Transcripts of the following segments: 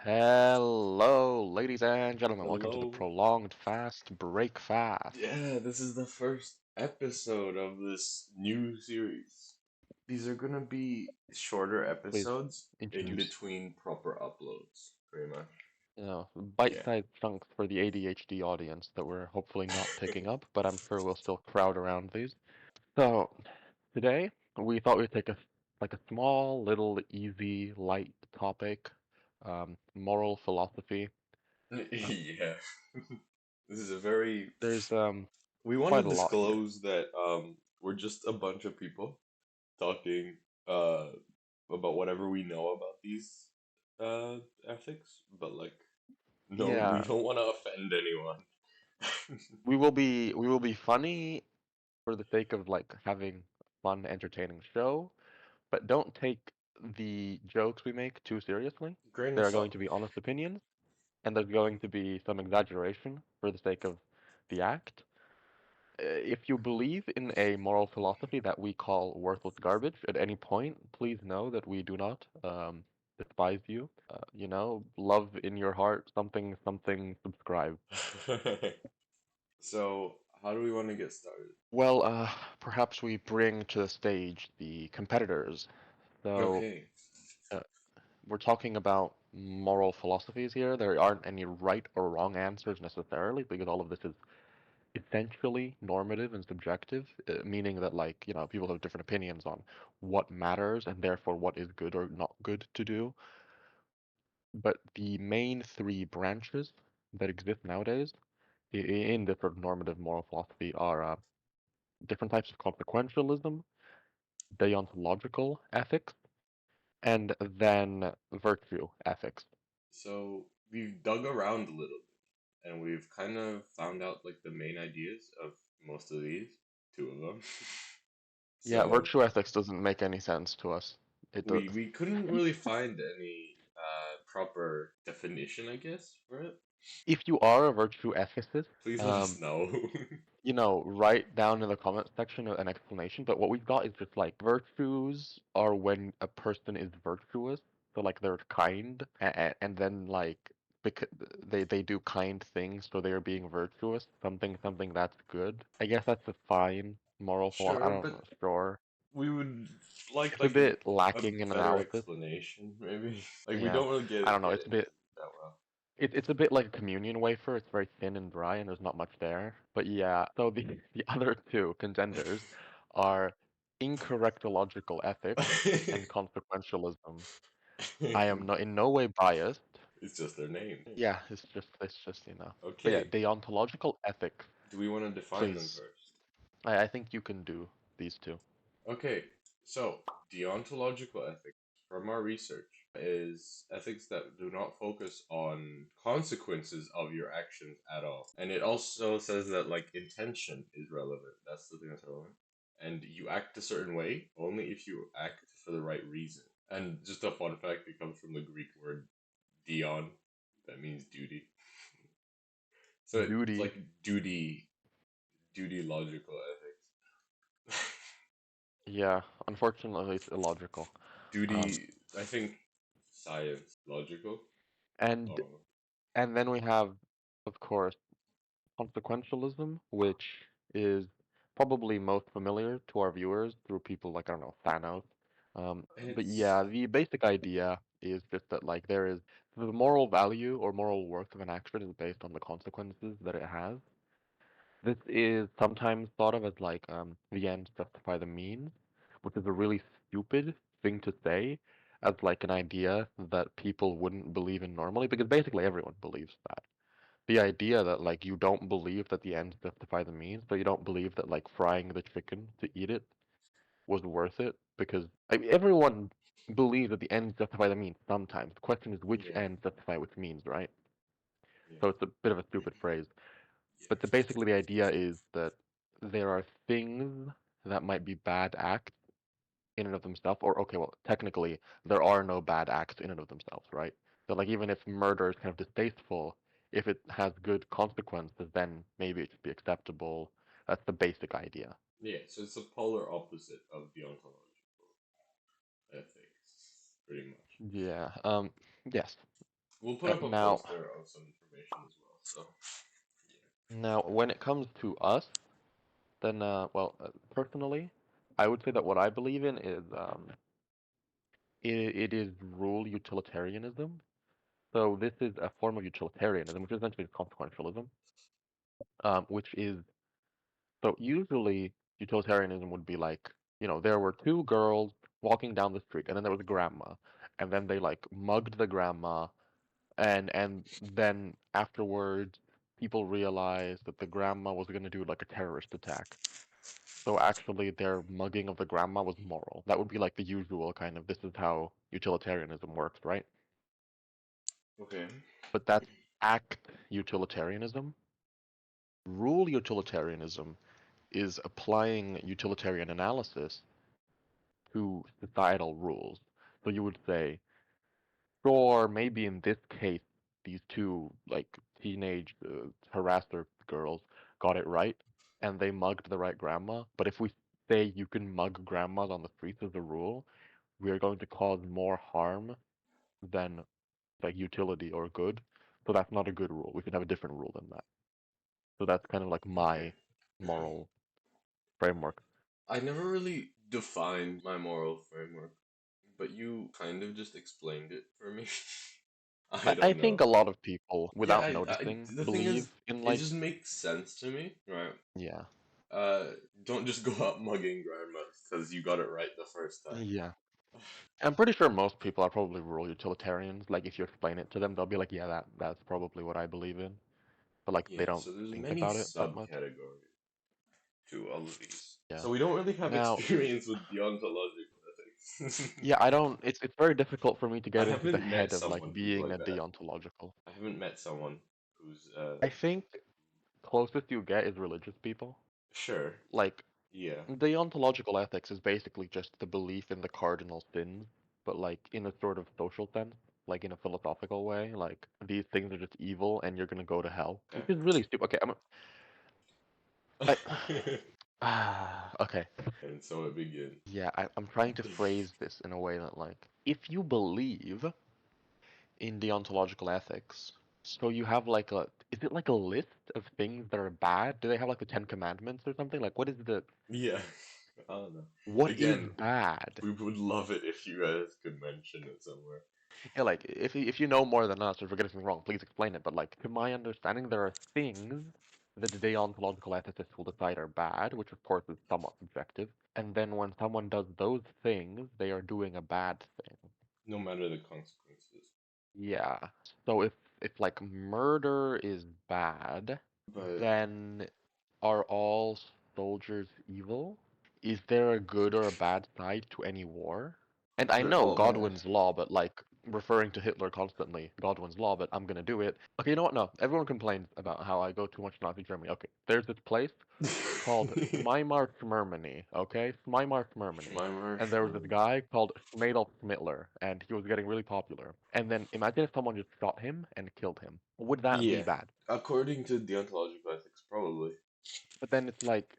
Hello, ladies and gentlemen. Welcome to the Hello. prolonged fast break fast. Yeah, this is the first episode of this new series. These are gonna be shorter Please episodes in introduce, between proper uploads, pretty much. Yeah. bite-sized chunks for the ADHD audience that we're hopefully not picking up, but I'm sure we'll still crowd around these. So today we thought we'd take a small, little, easy, light topic, moral philosophy. Uh, Yeah. This is a very there's we want to quite a lot here. disclose that we're just a bunch of people talking about whatever we know about these ethics, but like no, we Yeah, don't want to offend anyone. we will be funny for the sake of like having a fun, entertaining show, but don't take the jokes we make too seriously. Grain of There are going to salt. be honest opinions, and there's going to be some exaggeration for the sake of the act. If you believe in a moral philosophy that we call worthless garbage at any point, please know that we do not despise you. Love in your heart, something, something, subscribe. So, how do we want to get started? Well, perhaps we bring to the stage the competitors. So, Okay. uh, we're talking about moral philosophies here. There aren't any right or wrong answers necessarily, because all of this is essentially normative and subjective, meaning that, like, people have different opinions on what matters and therefore what is good or not good to do. But the main three branches that exist nowadays in this sort of normative moral philosophy are different types of consequentialism, deontological ethics, and then virtue ethics. So, we've dug around a little bit and we've kind of found out like the main ideas of most of these, two of them. Yeah, So, virtue ethics doesn't make any sense to us. It does. we couldn't really find any proper definition, I guess, for it. If you are a virtue ethicist, Please let us um, know. write down in the comment section an explanation. But what we've got is just like virtues are when a person is virtuous, so like they're kind, and then like because they do kind things, so they're being virtuous. Something that's good. I guess that's a fine moral philosophy. I Sure, don't know, but sure. we would like It's a like bit a lacking in better analysis. explanation, maybe. Like we Yeah, don't really I don't know. get It's a into bit it that well. it's a bit like a communion wafer. It's very thin and dry, and there's not much there. But yeah, so the other two contenders are incorrectological ethics and consequentialism. I am in no way biased. It's just their name. Yeah, it's just. But yeah, Okay, deontological ethics, do we want to define them please. first? I think you can do these two. Okay, so deontological ethics from our research is ethics that do not focus on consequences of your actions at all. And it also says that like intention is relevant. That's the thing that's relevant. And you act a certain way only if you act for the right reason. And just a fun fact, it comes from the Greek word dion, that means duty. So it's Duty. like duty logical ethics. Yeah, unfortunately, it's illogical. Um, Duty, I think science logical. and Oh, and then we have, of course, consequentialism, which is probably most familiar to our viewers through people like, I don't know, Thanos. But it's yeah, the basic idea is just that like there is the moral value or moral worth of an action is based on the consequences that it has. This is sometimes thought of as like the ends justify the means, which is a really stupid thing to say as like an idea that people wouldn't believe in normally, because basically everyone believes that the idea that like you don't believe that the ends justify the means, but you don't believe that like frying the chicken to eat it was worth it because I mean, everyone believes that the ends justify the means sometimes. The question is which yeah, ends justify which means, right? yeah, So it's a bit of a stupid phrase. But basically the idea is that there are things that might be bad acts in and of themselves, or okay, well, technically there are no bad acts in and of themselves, right? So like even if murder is kind of distasteful, if it has good consequences, then maybe it should be acceptable. That's the basic idea. yeah. So it's a polar opposite of deontological ethics, pretty much. Yeah. Yes. We'll put up a Now, poster of some information as well. So now, when it comes to us, then, personally, I would say that what I believe in is it is rule utilitarianism. So this is a form of utilitarianism, which is essentially consequentialism, which is so usually utilitarianism would be like, there were two girls walking down the street, and then there was a grandma, and then they like mugged the grandma, and then afterwards people realized that the grandma was going to do like a terrorist attack. So actually their mugging of the grandma was moral. That would be like the usual kind of this is how utilitarianism works, right? okay, But that's act utilitarianism. Rule utilitarianism is applying utilitarian analysis to societal rules. So you would say, sure, maybe in this case, these two like teenage harasser girls got it right, and they mugged the right grandma. But if we say you can mug grandmas on the streets as a rule, we are going to cause more harm than like utility or good. So that's not a good rule. We should have a different rule than that. So that's kind of like okay. my moral framework. I never really defined my moral framework, but you kind of just explained it for me. I I don't think know. a lot of people, Yeah, without noticing, the thing believe is, in it like, just makes sense to me, right? yeah, Uh, don't just go out mugging grandmas because you got it right the first time. yeah. I'm pretty sure most people are probably rural utilitarians. Like, if you explain it to them, they'll be like, yeah, that's probably what I believe in. But like, they Yeah, don't so there's think many about it that much. subcategories to all of these. Yeah. So we don't really have Now, experience with deontological ethics. yeah, I don't. It's very difficult for me to I get into the haven't met head of like someone who's being like a that. deontological. I haven't met someone who's I think closest you get is religious people. sure. Like, Yeah. deontological ethics is basically just the belief in the cardinal sins, but like in a sort of social sense, like in a philosophical way, like these things are just evil and you're gonna go to hell, Okay. which is really stupid. Okay, I, okay, And so it begins. yeah, I'm trying to phrase this in a way that like, if you believe in deontological ethics, so you have like is it like a list of things that are bad? Do they have like the Ten Commandments or something? Like, Yeah. I don't know. what is Again, bad? we would love it if you guys could mention it somewhere. Yeah, like if you know more than us, or if we're getting something wrong, please explain it. But like to my understanding, there are things that the deontological ethicists will decide are bad, which of course is somewhat subjective. And then when someone does those things, they are doing a bad thing. No matter the consequences. Yeah. So if like murder is bad, But then are all soldiers evil? Is there a good or a bad side to any war? And I they're know all bad. Godwin's law, but like referring to Hitler constantly, Godwin's law, but I'm gonna do it. Okay, you know what? No, everyone complains about how I go too much Nazi Germany. Okay, there's this place called Smeimark Germany. Okay, Smeimark Germany. Schmeimer, And there was this Schmeimer. guy called Adolf Schmittler, and he was getting really popular. And then imagine if someone just shot him and killed him. Would that be Yeah. bad? According to deontological ethics, probably. But then it's like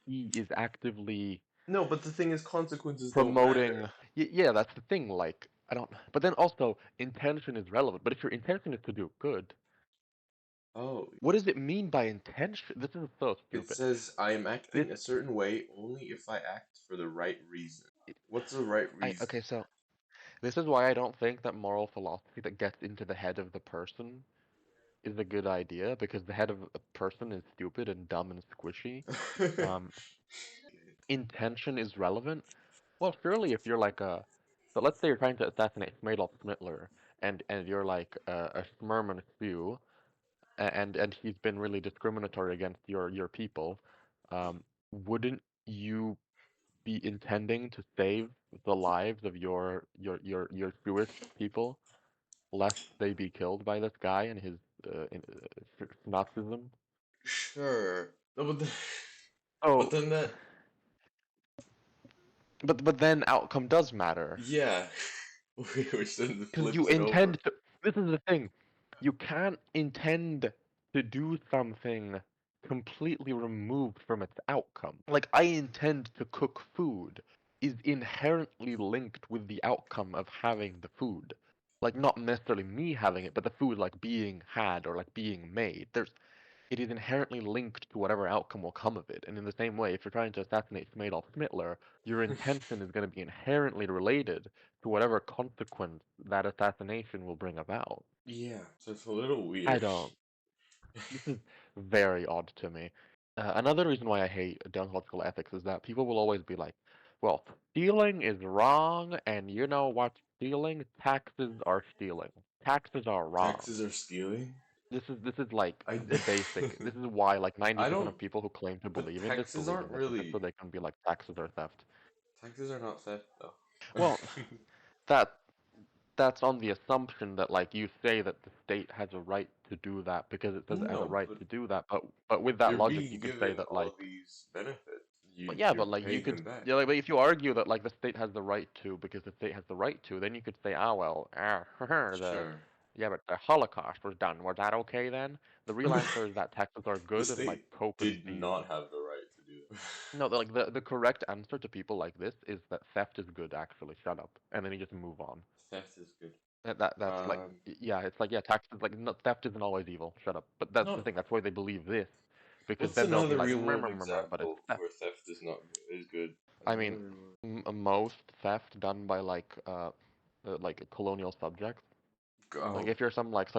he is actively No, but the thing is, consequences don't promoting. matter. Yeah, that's the thing. Like, I don't. But then also, intention is relevant. But if your intention is to do good, Oh, what does it mean by intention? This is so it stupid. says I am This, acting a certain way only if I act for the right reason. What's the right reason? okay, so this is why I don't think that moral philosophy that gets into the head of the person is a good idea because the head of a person is stupid and dumb and squishy. Um, Intention is relevant. Well, surely if you're like a, so let's say you're trying to assassinate Adolf Hitler, and you're like a Schmerman spew, and he's been really discriminatory against your people, wouldn't you be intending to save the lives of your Jewish people, lest they be killed by this guy and his Nazism? Sure. No, but but Oh, then that but then outcome does matter. yeah, which then Because you flips it over. intend to. This is the thing. You can't intend to do something completely removed from its outcome. Like, I intend to cook food is inherently linked with the outcome of having the food. Like not necessarily me having it, but the food like being had or like being made. It is inherently linked to whatever outcome will come of it. And in the same way, if you're trying to assassinate Adolf Hitler, your intention is going to be inherently related to whatever consequence that assassination will bring about. Yeah, so it's a little I weird. don't. This is very odd to me. Another reason why I hate deontological ethics is that people will always be like, well, stealing is wrong, and you know what's stealing? Taxes are stealing. Taxes are wrong. Taxes are stealing? This is like I a basic. This is why like I 90% don't of people who claim to but believe in this taxes believe aren't in this, just so really they can be like taxes are theft. taxes are not theft though. Well, that that's on the assumption that like you say that the state has a right to do that because it says it has a No, right but to do that. But with that they're logic, you being could say given that all like, these benefits. but yeah, You're but like you paying could, them back. yeah, like, but if you argue that like the state has the right to because the state has the right to, then you could say, ah, well, the Sure. yeah, but the Holocaust was done. Was that okay then? The real answer is that taxes are The good and like state Coke is did decent. not have the right to do that. No, the correct answer to people like this is that theft is good, actually. Shut up. And then you just move on. Theft is good. That's like Um, yeah, it's like yeah, taxes like no, theft isn't always evil. Shut up. But that's the no. thing. That's why they believe this, because What's then they'll be another like, real "Mrr, world mrr, mrr, mrr," but it's example theft. where theft is not is good? I Another mean, real world. most theft done by like colonial subjects. Like Oh, if you're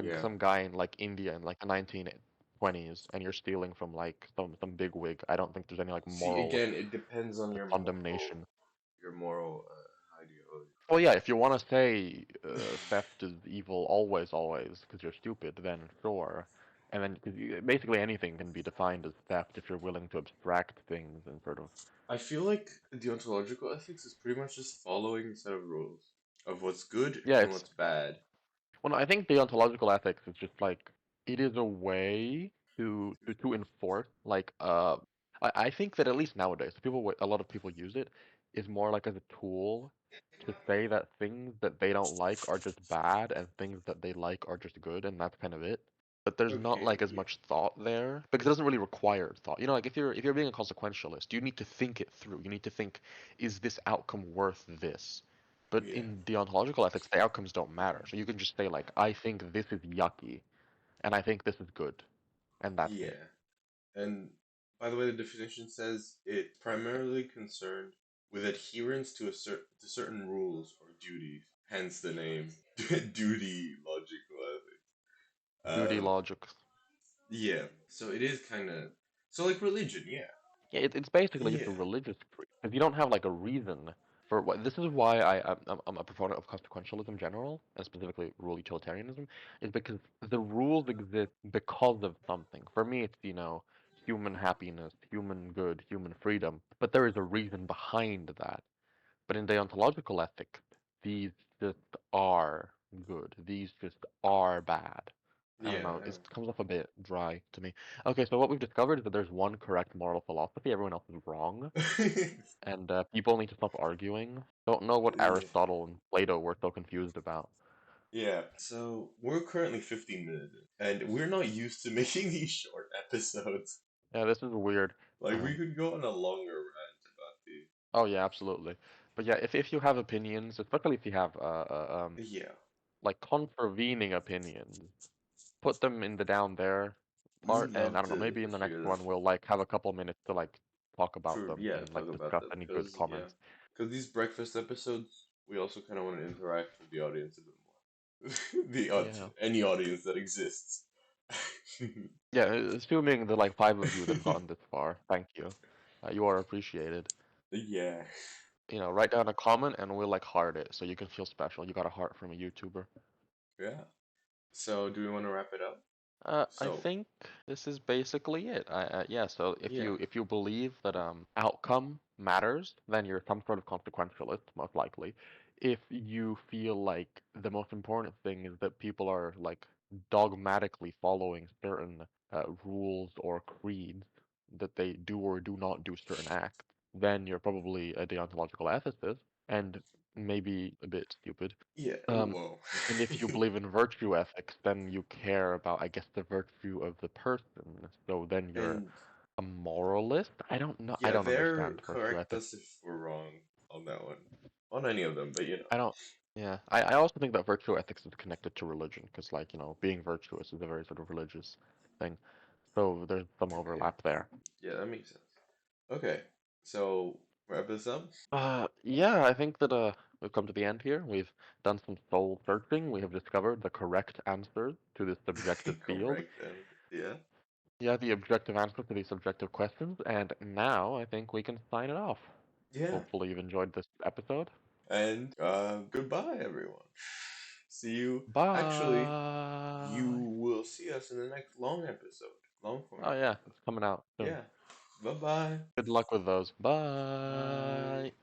yeah. some guy in like India in like the 1920s and you're stealing from like some big wig, I don't think there's any like See, moral again, it depends on condemnation. your moral ideology. Well, yeah, if you want to say theft is evil always, because you're stupid, then sure. And then 'cause basically anything can be defined as theft if you're willing to abstract things and sort of. I feel like deontological ethics is pretty much just following a set of rules of what's good Yeah, and it's what's bad. well, no, I think deontological ethics is just like it is a way to enforce I think that at least nowadays a lot of people use it is more like as a tool to say that things that they don't like are just bad and things that they like are just good and that's kind of it. But there's not Okay, like as yeah. much thought there because it doesn't really require thought. You know, like if you're being a consequentialist, you need to think it through. You need to think, is this outcome worth this? But Yeah. in deontological ethics, the outcomes don't matter. So you can just say like, I think this is yucky, and I think this is good, and that's it. Yeah. And by the way, the definition says it primarily concerned with adherence to to certain rules or duties. Hence the name, duty logical ethics. Duty, Um, logic. yeah. So it is kind of so like religion. Yeah. Yeah, it's basically just a Yeah. religious creed. Because you don't have like a reason for what. This is why I'm a proponent of consequentialism in general, and specifically rule utilitarianism, is because the rules exist because of something. For me, it's human happiness, human good, human freedom. But there is a reason behind that. But in deontological ethics, these just are good. These just are bad. I don't know. Yeah. It comes off a bit dry to me. Okay, so what we've discovered is that there's one correct moral philosophy. Everyone else is wrong, and people need to stop arguing. Don't know what Yeah. Aristotle and Plato were so confused about. Yeah. So we're currently 15 minutes in, and we're not used to making these short episodes. Yeah, this is weird. Like we Um, could go on a longer rant about these. oh yeah, absolutely. But yeah, if you have opinions, especially if you have Yeah. like contravening opinions, put them in the down there We part, would and I love don't know, maybe in to the next hear them. one we'll like have a couple minutes to like talk about For them yeah, and talk like about discuss them any good because yeah, comments. because these breakfast episodes, we also kind of want to interact with the audience a bit more. Yeah. Any audience that exists. Yeah, assuming the like five of you that have gotten this far, thank you. You are appreciated. Yeah, Write down a comment and we'll like heart it so you can feel special. You got a heart from a YouTuber. yeah. So, do we want to wrap it up? I So, think this is basically it. Yeah. So if yeah. you believe that outcome matters, then you're some sort of consequentialist, most likely. If you feel like the most important thing is that people are like dogmatically following certain rules or creeds, that they do or do not do certain acts, then you're probably a deontological ethicist and maybe a bit stupid. Yeah. Um, Whoa. and if you believe in virtue ethics, then you care about, I guess, the virtue of the person. So then you're And a moralist? I don't know. I yeah, don't they're understand virtue correct ethics. us if we're wrong on that one, on any of them. But you know. I don't. Yeah, I also think that virtue ethics is connected to religion, because like, being virtuous is a very sort of religious thing. So there's some Okay. overlap there. Yeah, that makes sense. Okay. So wrap this up. Yeah, I think that we've come to the end here. We've done some soul searching. We have discovered the correct answers to this subjective field. Correct. And yeah. Yeah, the objective answers to these subjective questions, and now I think we can sign it off. Yeah. Hopefully you've enjoyed this episode. And goodbye, everyone. See you. Actually, you Bye. will see us in the next long episode, long form Oh yeah, episode. it's coming out soon. Yeah. Bye bye. Good luck with those. Bye. Bye.